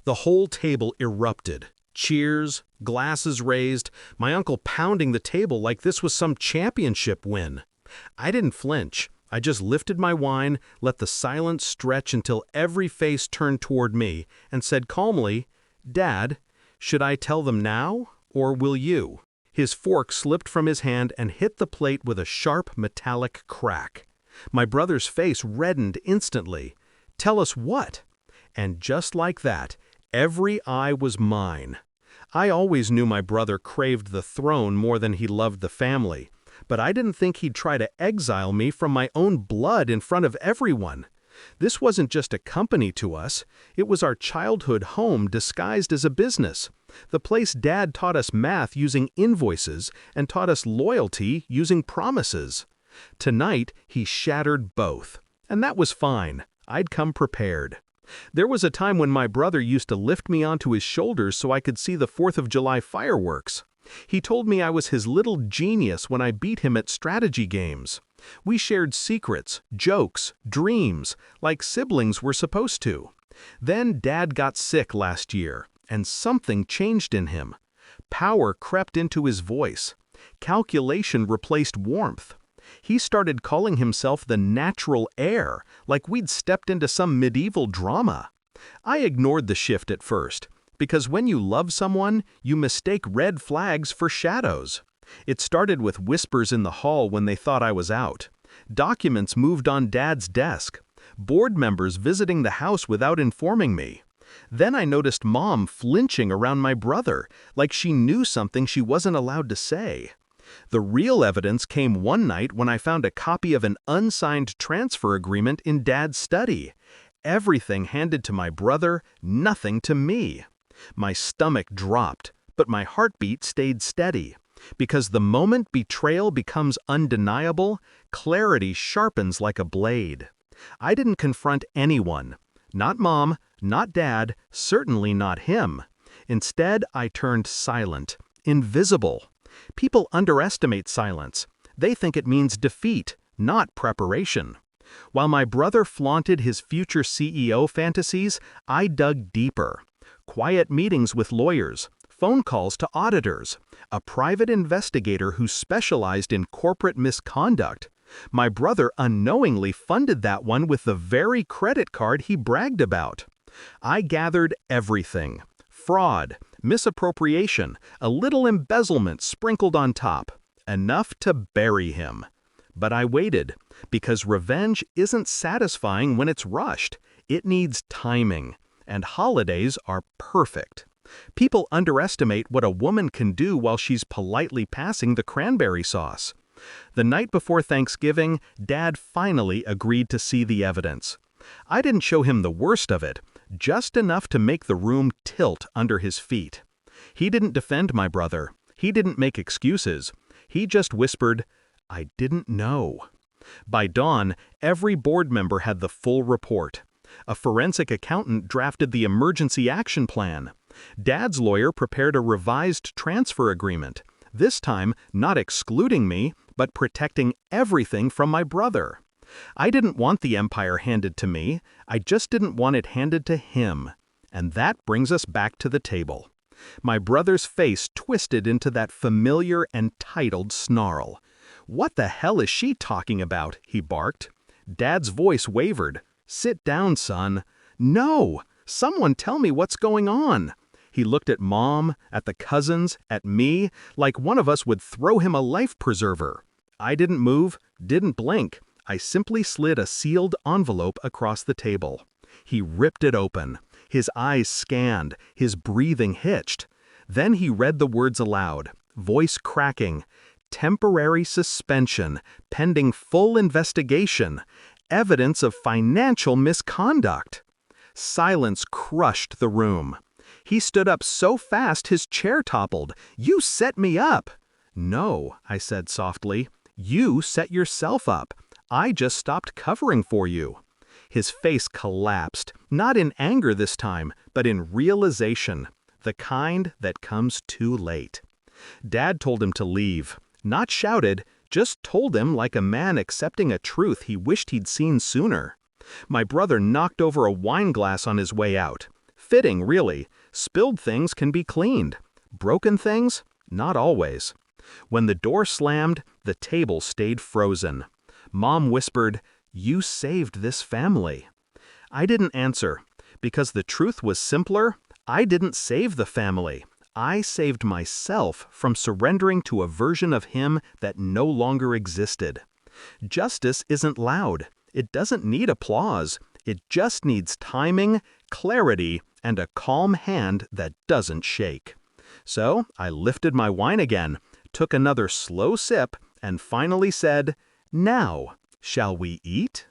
The whole table erupted. Cheers, glasses raised, my uncle pounding the table like this was some championship win. I didn't flinch. I just lifted my wine, let the silence stretch until every face turned toward me, and said calmly, "Dad, should I tell them now, or will you?" His fork slipped from his hand and hit the plate with a sharp metallic crack. My brother's face reddened instantly. "Tell us what?" And just like that, every eye was mine. I always knew my brother craved the throne more than he loved the family, but I didn't think he'd try to exile me from my own blood in front of everyone. This wasn't just a company to us, it was our childhood home disguised as a business. The place Dad taught us math using invoices and taught us loyalty using promises. Tonight, he shattered both. And that was fine. I'd come prepared. There was a time when my brother used to lift me onto his shoulders so I could see the 4th of July fireworks. He told me I was his little genius when I beat him at strategy games. We shared secrets, jokes, dreams, like siblings were supposed to. Then Dad got sick last year, and something changed in him. Power crept into his voice. Calculation replaced warmth. He started calling himself the natural heir, like we'd stepped into some medieval drama. I ignored the shift at first, because when you love someone, you mistake red flags for shadows. It started with whispers in the hall when they thought I was out. Documents moved on Dad's desk. Board members visiting the house without informing me. Then I noticed Mom flinching around my brother, like she knew something she wasn't allowed to say. The real evidence came one night when I found a copy of an unsigned transfer agreement in Dad's study. Everything handed to my brother, nothing to me. My stomach dropped, but my heartbeat stayed steady. Because the moment betrayal becomes undeniable, clarity sharpens like a blade. I didn't confront anyone. Not Mom, not Dad, certainly not him. Instead, I turned silent, invisible. People underestimate silence. They think it means defeat, not preparation. While my brother flaunted his future CEO fantasies, I dug deeper. Quiet meetings with lawyers, phone calls to auditors, a private investigator who specialized in corporate misconduct. My brother unknowingly funded that one with the very credit card he bragged about. I gathered everything. Fraud, misappropriation, a little embezzlement sprinkled on top. Enough to bury him. But I waited, because revenge isn't satisfying when it's rushed. It needs timing, and holidays are perfect. People underestimate what a woman can do while she's politely passing the cranberry sauce. The night before Thanksgiving, Dad finally agreed to see the evidence. I didn't show him the worst of it, just enough to make the room tilt under his feet. He didn't defend my brother. He didn't make excuses. He just whispered, "I didn't know." By dawn, every board member had the full report. A forensic accountant drafted the emergency action plan. Dad's lawyer prepared a revised transfer agreement, this time not excluding me, but protecting everything from my brother. I didn't want the empire handed to me, I just didn't want it handed to him. And that brings us back to the table. My brother's face twisted into that familiar, entitled snarl. "What the hell is she talking about?" he barked. Dad's voice wavered. "Sit down, son." "No! Someone tell me what's going on." He looked at Mom, at the cousins, at me, like one of us would throw him a life preserver. I didn't move, didn't blink. I simply slid a sealed envelope across the table. He ripped it open. His eyes scanned, his breathing hitched. Then he read the words aloud, voice cracking. "Temporary suspension, pending full investigation. Evidence of financial misconduct." Silence crushed the room. He stood up so fast his chair toppled. "You set me up." "No," I said softly. "You set yourself up. I just stopped covering for you." His face collapsed, not in anger this time, but in realization, the kind that comes too late. Dad told him to leave. Not shouted, just told him like a man accepting a truth he wished he'd seen sooner. My brother knocked over a wine glass on his way out. Fitting, really. Spilled things can be cleaned. Broken things? Not always. When the door slammed, the table stayed frozen. Mom whispered, "You saved this family." I didn't answer, because the truth was simpler. I didn't save the family. I saved myself from surrendering to a version of him that no longer existed. Justice isn't loud. It doesn't need applause. It just needs timing, clarity, and a calm hand that doesn't shake. So I lifted my wine again, took another slow sip, and finally said, "Now, shall we eat?"